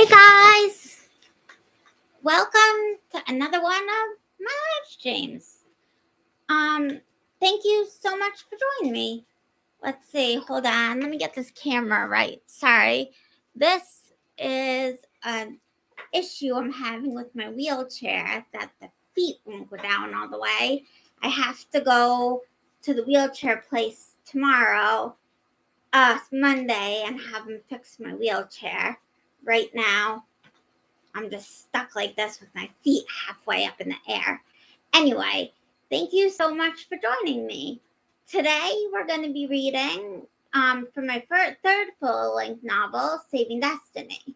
Hey guys, welcome to another one of my live streams. Thank you so much for joining me. Let's see, hold on, let me get this camera right. Sorry, this is an issue I'm having with my wheelchair that the feet won't go down all the way. I have to go to the wheelchair place tomorrow, Monday, and have them fix my wheelchair. Right now, I'm just stuck like this with my feet halfway up in the air. Anyway, thank you so much for joining me. Today, we're going to be reading from my third full-length novel, Saving Destiny.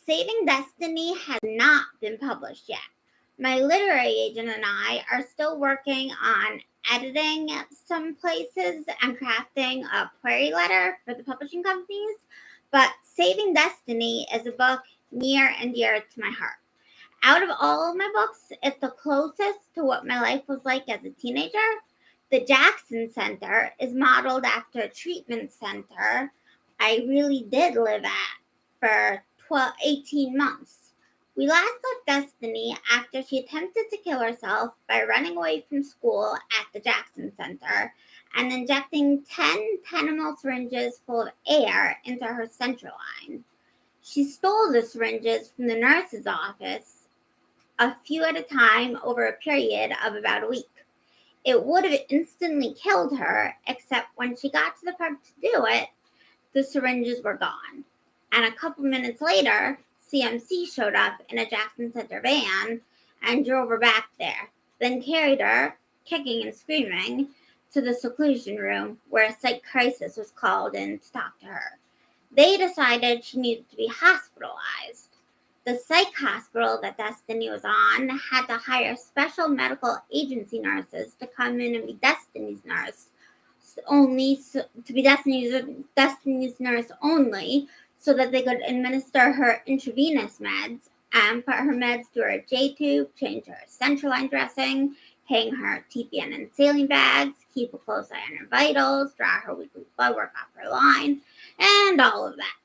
Saving Destiny has not been published yet. My literary agent and I are still working on editing some places and crafting a query letter for the publishing companies, but Saving Destiny is a book near and dear to my heart. Out of all of my books, it's the closest to what my life was like as a teenager. The Jackson Center is modeled after a treatment center I really did live at for 18 months. We last left Destiny after she attempted to kill herself by running away from school at the Jackson Center and injecting 10 Tenomil syringes full of air into her central line. She stole the syringes from the nurse's office, a few at a time, over a period of about a week. It would have instantly killed her, except when she got to the park to do it, the syringes were gone. And a couple minutes later, CMC showed up in a Jackson Center van and drove her back there, then carried her, kicking and screaming, to the seclusion room where a psych crisis was called in to talk to her. They decided she needed to be hospitalized. The psych hospital that Destiny was on had to hire special medical agency nurses to come in and be Destiny's nurse Destiny's nurse only, so that they could administer her intravenous meds and put her meds through her J-tube, change her central line dressing, hang her TPN and saline bags, keep a close eye on her vitals, draw her weekly blood work off her line, and all of that.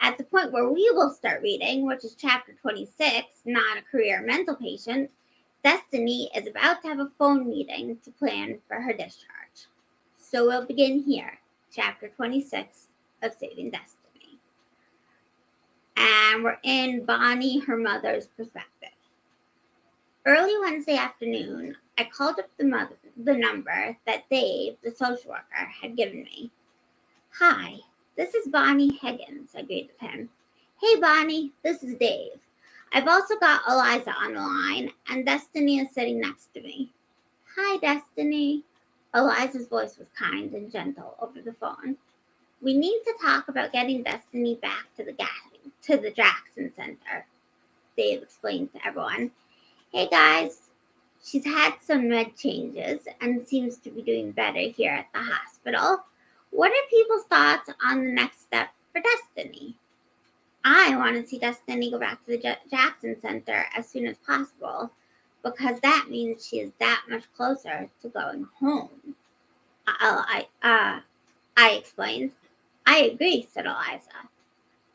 At the point where we will start reading, which is chapter 26, Not a Career Mental Patient, Destiny is about to have a phone meeting to plan for her discharge. So we'll begin here, chapter 26 of Saving Destiny. And we're in Bonnie, her mother's perspective. Early Wednesday afternoon, I called up the number that Dave, the social worker, had given me. Hi, this is Bonnie Higgins, I greeted him. Hey Bonnie, this is Dave. I've also got Eliza on the line, and Destiny is sitting next to me. Hi, Destiny. Eliza's voice was kind and gentle over the phone. We need to talk about getting Destiny back to the Jackson Center, Dave explained to everyone. Hey guys, she's had some med changes and seems to be doing better here at the hospital. What are people's thoughts on the next step for Destiny? I want to see Destiny go back to the Jackson Center as soon as possible, because that means she is that much closer to going home. I explained. I agree, said Eliza.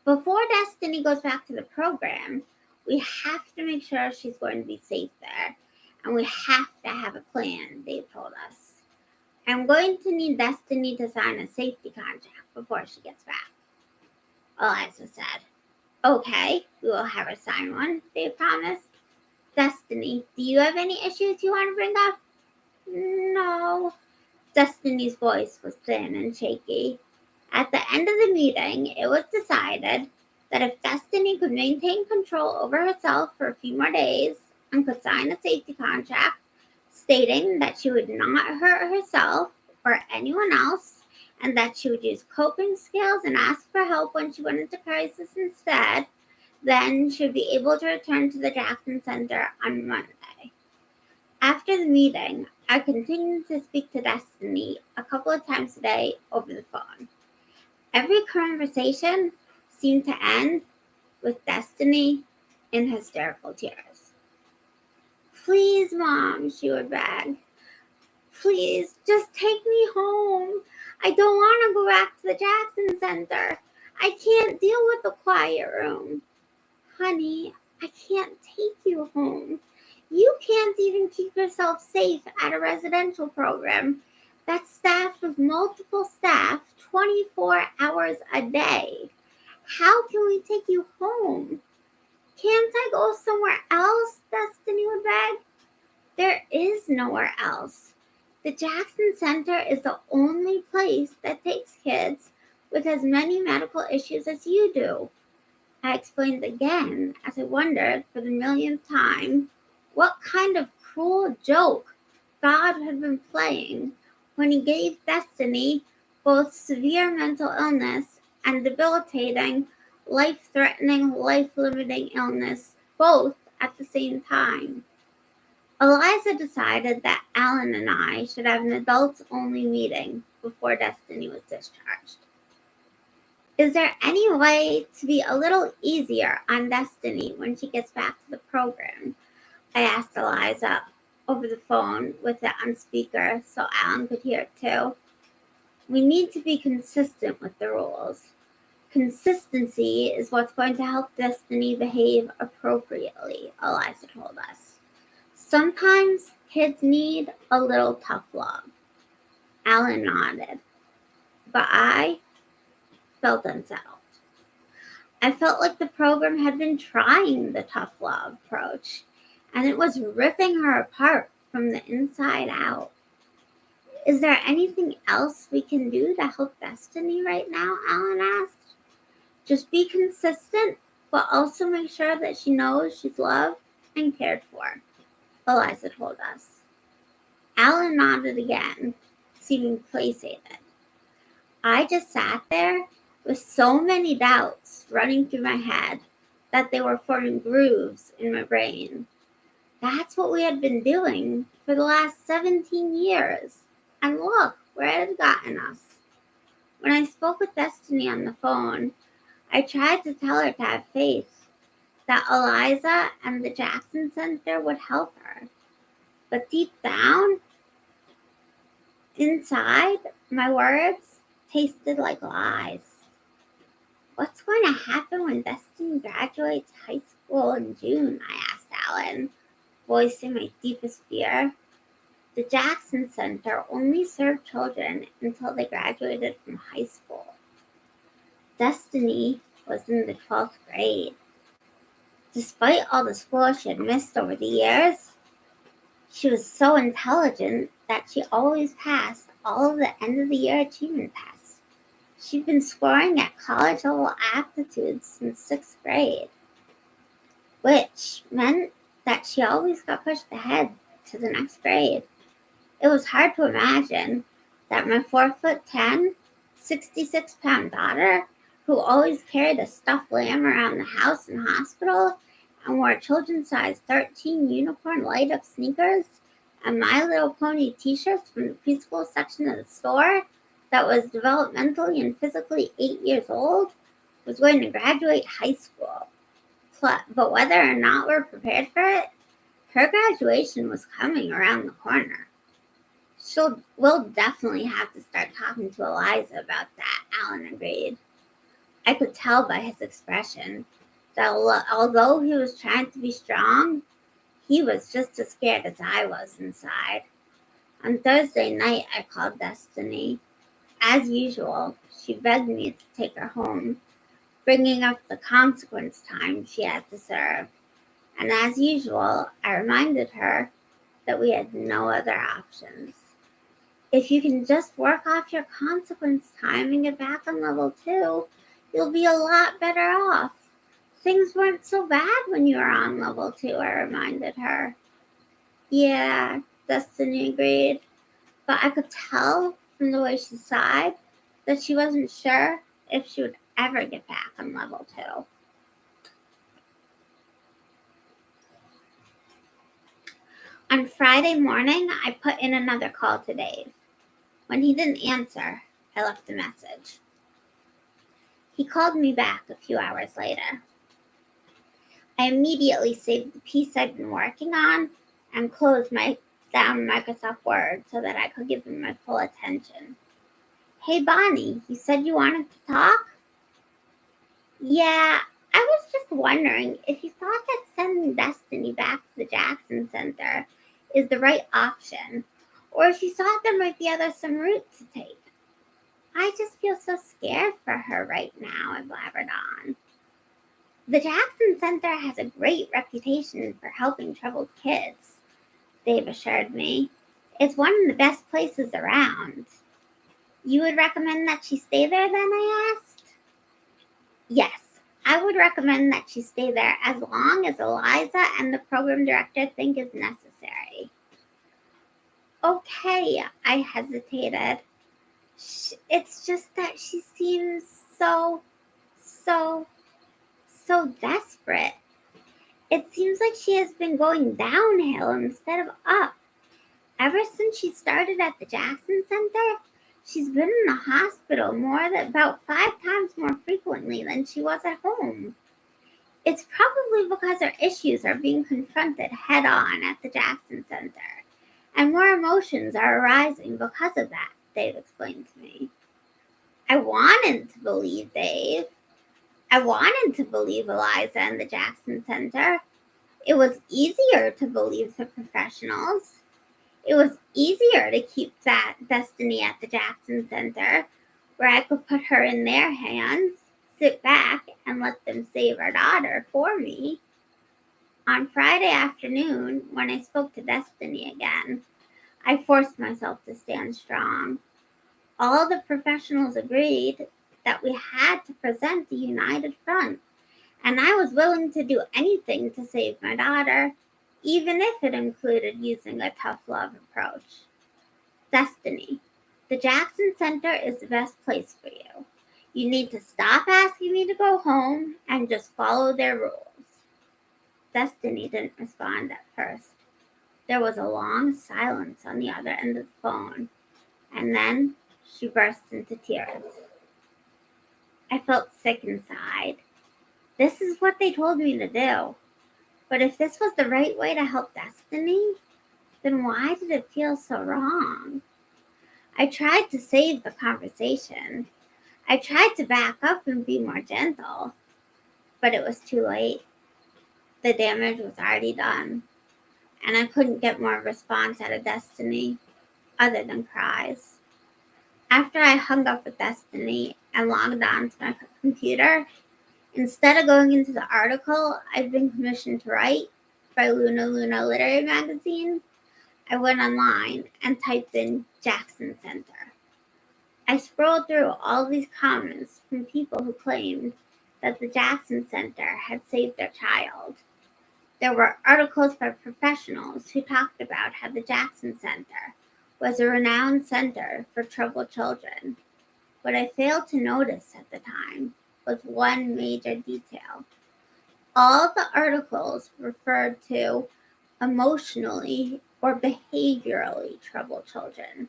Before Destiny goes back to the program, we have to make sure she's going to be safe there, and we have to have a plan, Dave told us. I'm going to need Destiny to sign a safety contract before she gets back, Eliza said. Okay, we will have her sign one, Dave promised. Destiny, do you have any issues you want to bring up? No. Destiny's voice was thin and shaky. At the end of the meeting, it was decided that if Destiny could maintain control over herself for a few more days and could sign a safety contract stating that she would not hurt herself or anyone else, and that she would use coping skills and ask for help when she went into crisis instead, then she would be able to return to the Jackson Center on Monday. After the meeting, I continued to speak to Destiny a couple of times a day over the phone. Every conversation seemed to end with Destiny in hysterical tears. Please, Mom, she would beg. Please, just take me home. I don't want to go back to the Jackson Center. I can't deal with the quiet room. Honey, I can't take you home. You can't even keep yourself safe at a residential program that's staffed with multiple staff 24 hours a day. How can we take you home? Can't I go somewhere else? Destiny would beg. There is nowhere else. The Jackson Center is the only place that takes kids with as many medical issues as you do. I explained again as I wondered for the millionth time what kind of cruel joke God had been playing when he gave Destiny both severe mental illness and debilitating, life threatening, life limiting illness, both at the same time. Eliza decided that Alan and I should have an adults only meeting before Destiny was discharged. Is there any way to be a little easier on Destiny when she gets back to the program? I asked Eliza over the phone with it on speaker so Alan could hear it too. We need to be consistent with the rules. Consistency is what's going to help Destiny behave appropriately, Eliza told us. Sometimes kids need a little tough love. Alan nodded, but I felt unsettled. I felt like the program had been trying the tough love approach, and it was ripping her apart from the inside out. Is there anything else we can do to help Destiny right now? Alan asked. Just be consistent, but also make sure that she knows she's loved and cared for, Eliza told us. Alan nodded again, seeming placated. I just sat there with so many doubts running through my head that they were forming grooves in my brain. That's what we had been doing for the last 17 years. And look where it had gotten us. When I spoke with Destiny on the phone, I tried to tell her to have faith that Eliza and the Jackson Center would help her. But deep down, inside, my words tasted like lies. What's going to happen when Destiny graduates high school in June? I asked Alan, voicing my deepest fear. The Jackson Center only served children until they graduated from high school. Destiny was in the 12th grade. Despite all the school she had missed over the years, she was so intelligent that she always passed all of the end of the year achievement tests. She'd been scoring at college level aptitudes since 6th grade, which meant that she always got pushed ahead to the next grade. It was hard to imagine that my 4'10", 66-pound daughter, who always carried a stuffed lamb around the house and hospital and wore children's-size 13 unicorn light-up sneakers and My Little Pony t-shirts from the preschool section of the store that was developmentally and physically 8 years old, was going to graduate high school. But whether or not we're prepared for it, her graduation was coming around the corner. We'll definitely have to start talking to Eliza about that, Alan agreed. I could tell by his expression that although he was trying to be strong, he was just as scared as I was inside. On Thursday night, I called Destiny. As usual, she begged me to take her home, bringing up the consequence time she had to serve. And as usual, I reminded her that we had no other options. If you can just work off your consequence time and get back on level 2, you'll be a lot better off. Things weren't so bad when you were on level 2, I reminded her. Yeah, Destiny agreed, but I could tell from the way she sighed that she wasn't sure if she would ever get back on level 2. On Friday morning, I put in another call to Dave. When he didn't answer, I left a message. He called me back a few hours later. I immediately saved the piece I'd been working on and closed down Microsoft Word so that I could give him my full attention. Hey, Bonnie, you said you wanted to talk? Yeah, I was just wondering if you thought that sending Destiny back to the Jackson Center is the right option, or if you thought there might be some route to take. I just feel so scared for her right now, I blabbered on. The Jackson Center has a great reputation for helping troubled kids, Dave assured me. It's one of the best places around. You would recommend that she stay there then, I asked? Yes, I would recommend that she stay there as long as Eliza and the program director think is necessary. Okay, I hesitated. It's just that she seems so desperate. It seems like she has been going downhill instead of up. Ever since she started at the Jackson Center, she's been in the hospital about 5 times more frequently than she was at home. It's probably because her issues are being confronted head on at the Jackson Center, and more emotions are arising because of that, Dave explained to me. I wanted to believe Dave. I wanted to believe Eliza and the Jackson Center. It was easier to believe the professionals. It was easier to keep that Destiny at the Jackson Center, where I could put her in their hands, sit back, and let them save our daughter for me. On Friday afternoon, when I spoke to Destiny again, I forced myself to stand strong. All the professionals agreed that we had to present a united front, and I was willing to do anything to save my daughter, even if it included using a tough love approach. Destiny, the Jackson Center is the best place for you. You need to stop asking me to go home and just follow their rules. Destiny didn't respond at first. There was a long silence on the other end of the phone, and then she burst into tears. I felt sick inside. This is what they told me to do. But if this was the right way to help Destiny, then why did it feel so wrong? I tried to save the conversation. I tried to back up and be more gentle, but it was too late. The damage was already done, and I couldn't get more response out of Destiny other than cries. After I hung up with Destiny and logged on to my computer, instead of going into the article I'd been commissioned to write by Luna Literary Magazine, I went online and typed in Jackson Center. I scrolled through all these comments from people who claimed that the Jackson Center had saved their child. There were articles by professionals who talked about how the Jackson Center was a renowned center for troubled children. What I failed to notice at the time was one major detail. All the articles referred to emotionally or behaviorally troubled children.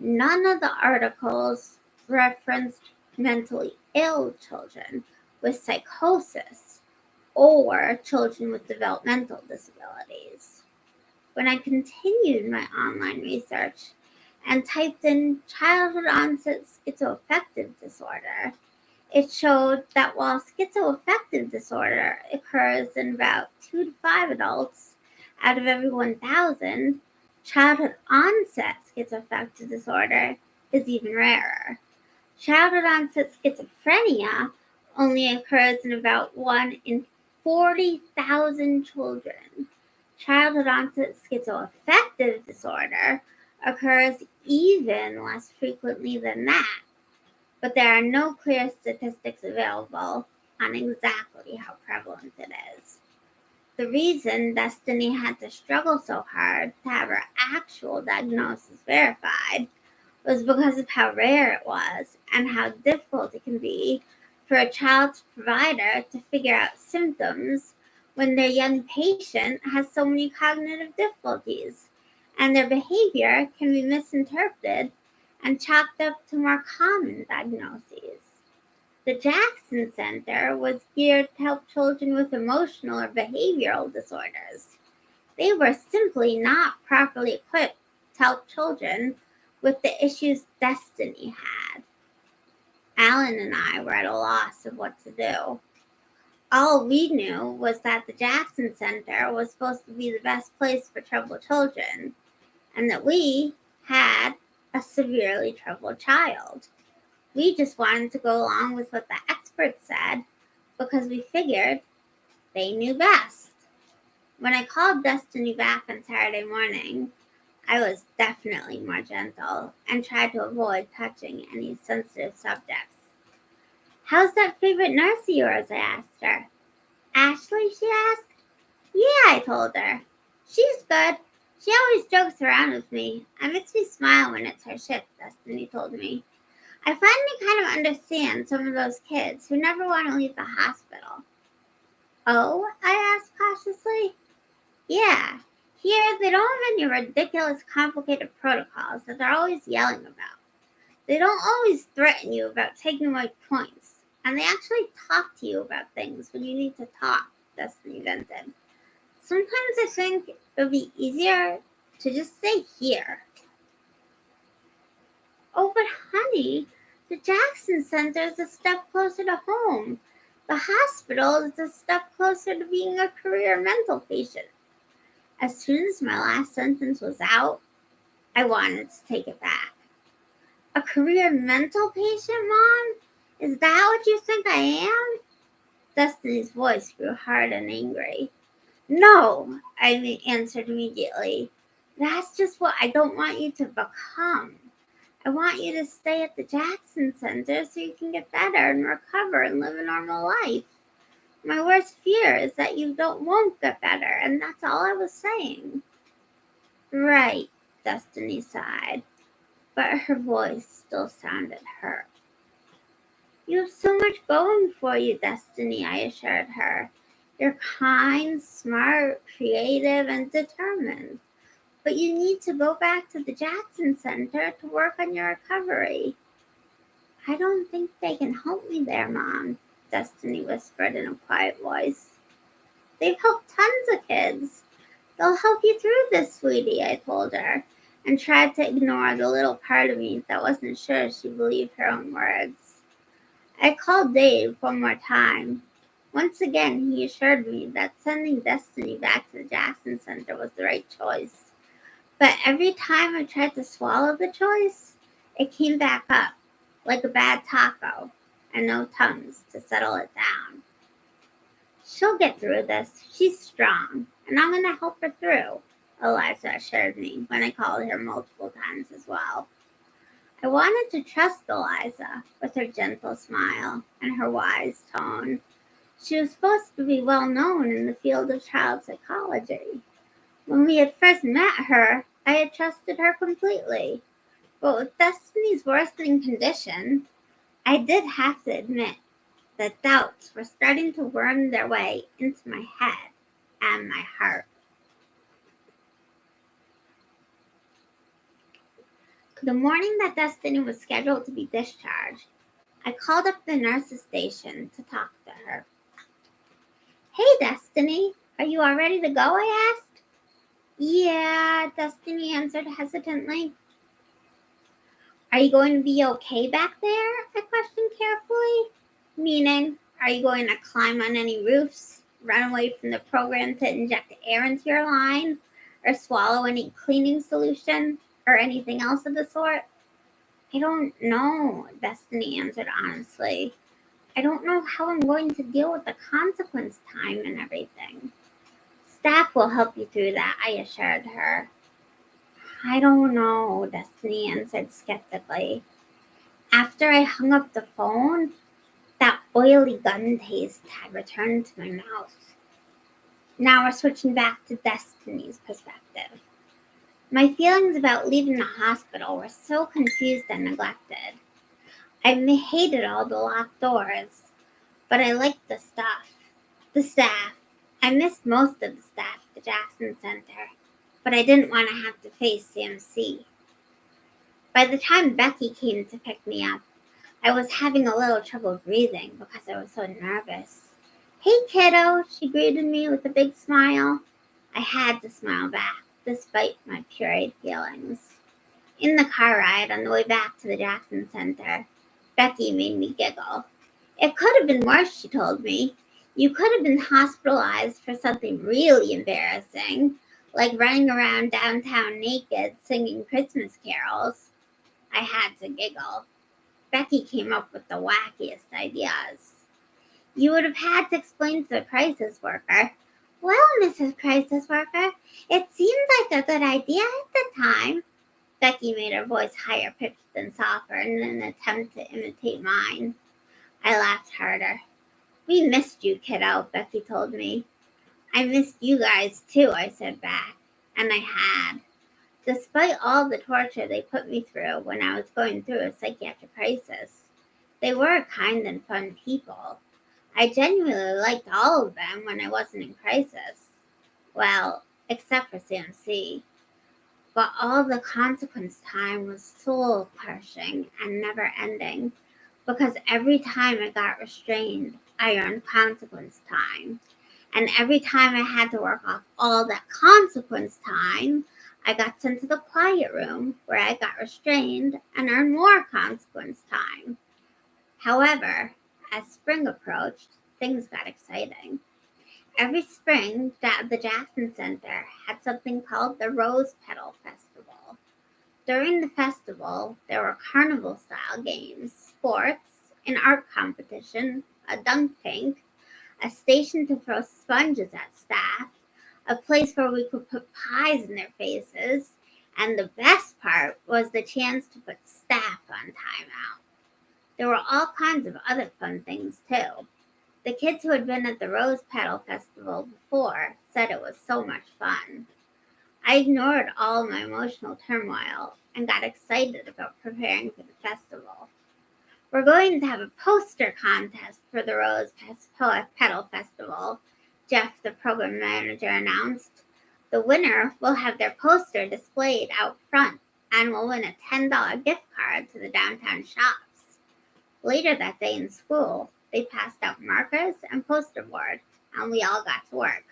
None of the articles referenced mentally ill children with psychosis or children with developmental disabilities. When I continued my online research and typed in childhood onset schizoaffective disorder, it showed that while schizoaffective disorder occurs in about 2 to 5 adults out of every 1,000, childhood onset schizoaffective disorder is even rarer. Childhood onset schizophrenia only occurs in about 1 in 40,000 children. Childhood onset schizoaffective disorder occurs even less frequently than that, but there are no clear statistics available on exactly how prevalent it is. The reason Destiny had to struggle so hard to have her actual diagnosis verified was because of how rare it was and how difficult it can be for a child's provider to figure out symptoms when their young patient has so many cognitive difficulties, and their behavior can be misinterpreted and chalked up to more common diagnoses. The Jackson Center was geared to help children with emotional or behavioral disorders. They were simply not properly equipped to help children with the issues Destiny had. Alan and I were at a loss of what to do. All we knew was that the Jackson Center was supposed to be the best place for troubled children, and that we had a severely troubled child. We just wanted to go along with what the experts said because we figured they knew best. When I called Destiny back on Saturday morning, I was definitely more gentle and tried to avoid touching any sensitive subjects. "How's that favorite nurse of yours?" I asked her. "Ashley?" she asked. "Yeah," I told her. "She's good. She always jokes around with me. It makes me smile when it's her shift," Destiny told me. "I finally kind of understand some of those kids who never want to leave the hospital." "Oh?" I asked cautiously. "Yeah. Here, they don't have any ridiculous, complicated protocols that they're always yelling about. They don't always threaten you about taking away points, and they actually talk to you about things when you need to talk," Destiny vented. "Sometimes I think it would be easier to just stay here." "Oh, but honey, the Jackson Center is a step closer to home. The hospital is a step closer to being a career mental patient." As soon as my last sentence was out, I wanted to take it back. "A career mental patient, Mom? Is that what you think I am?" Destiny's voice grew hard and angry. "No," I answered immediately. "That's just what I don't want you to become. I want you to stay at the Jackson Center so you can get better and recover and live a normal life. My worst fear is that you won't get better, and that's all I was saying." "Right," Destiny sighed, but her voice still sounded hurt. "You have so much going for you, Destiny," I assured her. "You're kind, smart, creative, and determined. But you need to go back to the Jackson Center to work on your recovery." "I don't think they can help me there, Mom," Destiny whispered in a quiet voice. "They've helped tons of kids. They'll help you through this, sweetie," I told her, and tried to ignore the little part of me that wasn't sure she believed her own words. I called Dave one more time. Once again, he assured me that sending Destiny back to the Jackson Center was the right choice. But every time I tried to swallow the choice, it came back up, like a bad taco, and no Tums to settle it down. "She'll get through this. She's strong, and I'm going to help her through," Eliza assured me when I called her multiple times as well. I wanted to trust Eliza with her gentle smile and her wise tone. She was supposed to be well known in the field of child psychology. When we had first met her, I had trusted her completely. But with Destiny's worsening condition, I did have to admit that doubts were starting to worm their way into my head and my heart. The morning that Destiny was scheduled to be discharged, I called up the nurse's station to talk to her. "Hey, Destiny, are you all ready to go?" I asked. "Yeah," Destiny answered hesitantly. "Are you going to be okay back there?" I questioned carefully. "Meaning, are you going to climb on any roofs, run away from the program to inject air into your line, or swallow any cleaning solution, or anything else of the sort?" "I don't know," Destiny answered honestly. "I don't know how I'm going to deal with the consequence time and everything." "Staff will help you through that," I assured her. "I don't know," Destiny answered skeptically. After I hung up the phone, that oily gun taste had returned to my mouth. Now we're switching back to Destiny's perspective. My feelings about leaving the hospital were so confused and neglected. I hated all the locked doors, but I liked the staff. I missed most of the staff at the Jackson Center, but I didn't want to have to face CMC. By the time Becky came to pick me up, I was having a little trouble breathing because I was so nervous. "Hey, kiddo," she greeted me with a big smile. I had to smile back, despite my pureed feelings. In the car ride on the way back to the Jackson Center, Becky made me giggle. "It could have been worse," she told me. You could have been hospitalized for something really embarrassing, like running around downtown naked singing Christmas carols. I had to giggle. Becky came up with the wackiest ideas. You would have had to explain to the crisis worker. Well, Mrs. Crisis Worker, it seemed like a good idea at the time. Becky made her voice higher pitched and softer in an attempt to imitate mine. I laughed harder. We missed you, kiddo, Becky told me. I missed you guys too, I said back. And I had. Despite all the torture they put me through when I was going through a psychiatric crisis, they were kind and fun people. I genuinely liked all of them when I wasn't in crisis. Well, except for CMC. But all the consequence time was soul crushing and never ending, because every time I got restrained, I earned consequence time. And every time I had to work off all that consequence time, I got sent to the quiet room where I got restrained and earned more consequence time. However, as spring approached, things got exciting. Every spring, the Jackson Center had something called the Rose Petal Festival. During the festival, there were carnival-style games, sports, an art competition, a dunk tank, a station to throw sponges at staff, a place where we could put pies in their faces, and the best part was the chance to put staff on timeout. There were all kinds of other fun things, too. The kids who had been at the Rose Petal Festival before said it was so much fun. I ignored all my emotional turmoil and got excited about preparing for the festival. We're going to have a poster contest for the Rose Petal Festival, Jeff, the program manager, announced. The winner will have their poster displayed out front and will win a $10 gift card to the downtown shops. Later that day in school, they passed out markers and poster board, and we all got to work.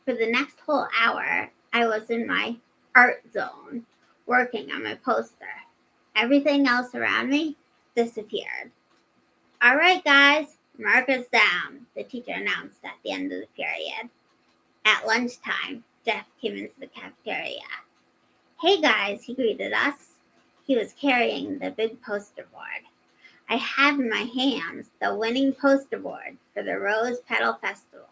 For the next whole hour, I was in my art zone, working on my poster. Everything else around me disappeared. All right, guys, markers down, the teacher announced at the end of the period. At lunchtime, Jeff came into the cafeteria. Hey, guys, he greeted us. He was carrying the big poster board. I had in my hands the winning poster board for the Rose Petal Festival.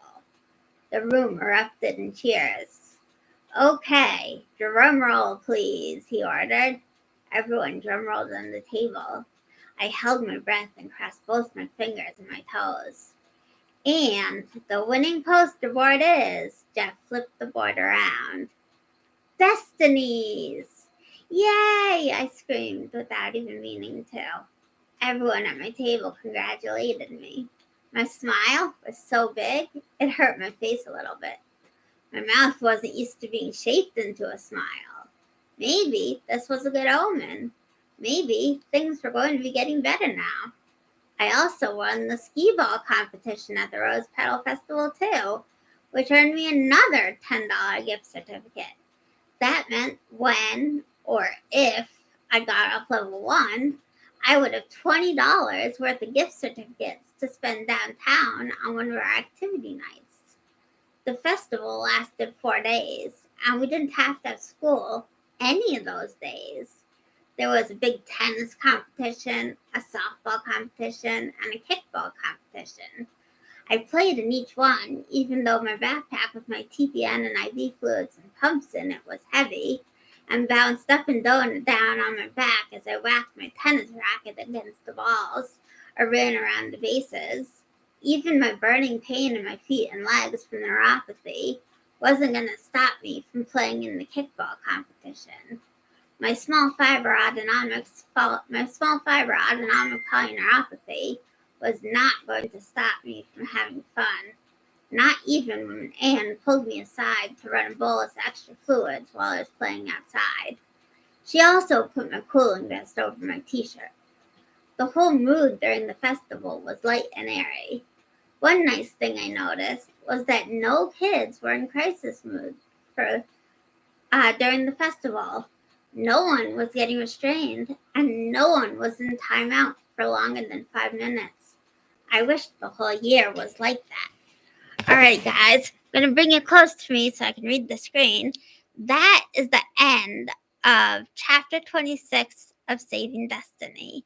The room erupted in cheers. Okay, drum roll, please, he ordered. Everyone drum rolled on the table. I held my breath and crossed both my fingers and my toes. And the winning poster board is, Jeff flipped the board around, Destinies! Yay! I screamed without even meaning to. Everyone at my table congratulated me. My smile was so big, it hurt my face a little bit. My mouth wasn't used to being shaped into a smile. Maybe this was a good omen. Maybe things were going to be getting better now. I also won the skee ball competition at the Rose Petal Festival too, which earned me another $10 gift certificate. That meant when, or if, I got up level 1, I would have $20 worth of gift certificates to spend downtown on one of our activity nights. The festival lasted 4 days, and we didn't have to have school any of those days. There was a big tennis competition, a softball competition, and a kickball competition. I played in each one, even though my backpack with my TPN and IV fluids and pumps in it was heavy, and bounced up and down on my back as I whacked my tennis racket against the balls or ran around the bases. Even my burning pain in my feet and legs from neuropathy wasn't going to stop me from playing in the kickball competition. My small fiber autonomic polyneuropathy was not going to stop me from having fun, not even when Anne pulled me aside to run a bolus of extra fluids while I was playing outside. She also put my cooling vest over my t-shirt. The whole mood during the festival was light and airy. One nice thing I noticed was that no kids were in crisis mood during the festival. No one was getting restrained, and no one was in timeout for longer than 5 minutes. I wish the whole year was like that. All right, guys, I'm going to bring it close to me so I can read the screen. That is the end of chapter 26 of Saving Destiny.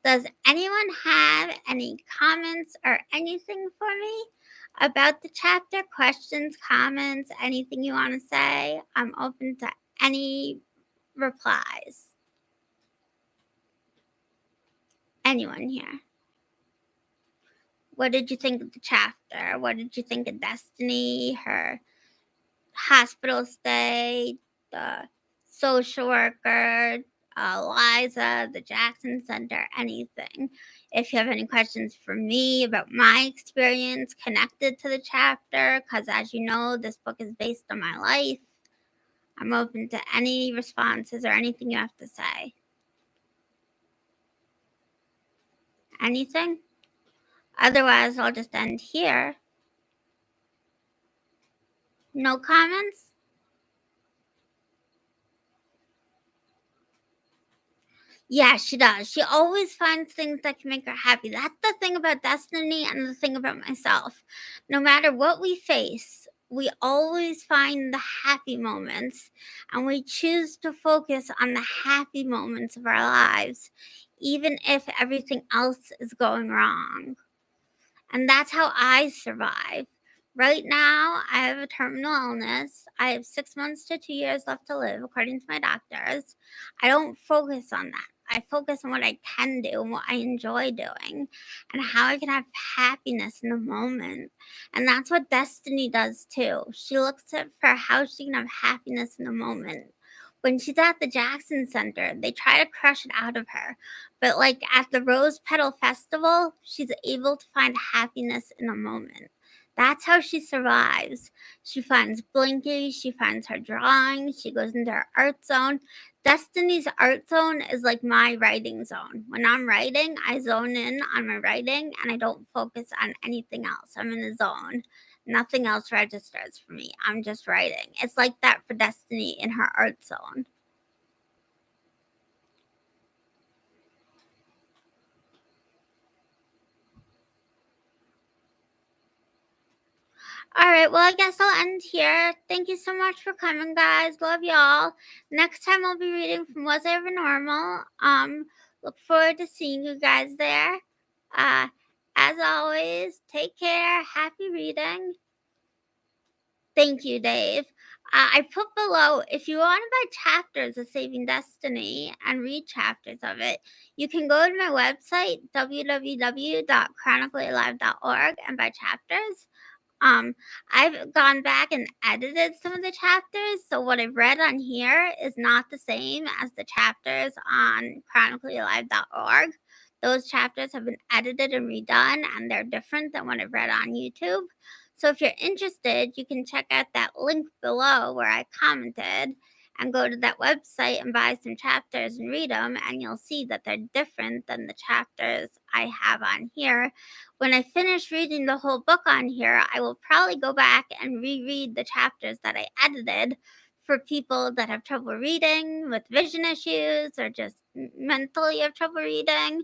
Does anyone have any comments or anything for me about the chapter? Questions, comments, anything you want to say? I'm open to any replies. Anyone here? What did you think of the chapter? What did you think of Destiny, her hospital stay, the social worker, Liza, the Jackson Center, anything? If you have any questions for me about my experience connected to the chapter, because as you know, this book is based on my life, I'm open to any responses or anything you have to say. Anything? Otherwise, I'll just end here. No comments? Yeah, she does. She always finds things that can make her happy. That's the thing about Destiny and the thing about myself. No matter what we face, we always find the happy moments and we choose to focus on the happy moments of our lives, even if everything else is going wrong. And that's how I survive. Right now, I have a terminal illness. I have 6 months to 2 years left to live, according to my doctors. I don't focus on that. I focus on what I can do and what I enjoy doing and how I can have happiness in the moment. And that's what Destiny does too. She looks at for how she can have happiness in the moment. When she's at the Jackson Center, they try to crush it out of her. But like at the Rose Petal Festival, she's able to find happiness in a moment. That's how she survives. She finds Blinky, she finds her drawing, she goes into her art zone. Destiny's art zone is like my writing zone. When I'm writing, I zone in on my writing and I don't focus on anything else. I'm in the zone. Nothing else registers for me. I'm just writing. It's like that for Destiny in her art zone. All right, well, I guess I'll end here. Thank you so much for coming, guys. Love y'all. Next time I'll be reading from Was I Ever Normal? Look forward to seeing you guys there. Uh, as always, take care. Happy reading. Thank you, Dave. I put below, if you want to buy chapters of Saving Destiny and read chapters of it, you can go to my website, www.chronicallyalive.org, and buy chapters. Um, I've gone back and edited some of the chapters, so what I've read on here is not the same as the chapters on chronicallyalive.org. Those chapters have been edited and redone, and they're different than what I've read on YouTube. So if you're interested, you can check out that link below where I commented and go to that website and buy some chapters and read them, and you'll see that they're different than the chapters I have on here. When I finish reading the whole book on here, I will probably go back and reread the chapters that I edited for people that have trouble reading with vision issues or just mentally have trouble reading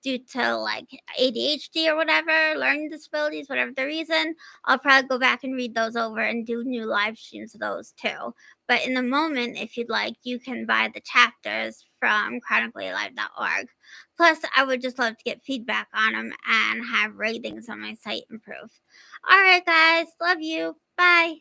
due to like ADHD or whatever, learning disabilities, whatever the reason. I'll probably go back and read those over and do new live streams of those too. But in the moment, if you'd like, you can buy the chapters from chronicallyalive.org. Plus, I would just love to get feedback on them and have ratings on my site improve. All right, guys. Love you. Bye.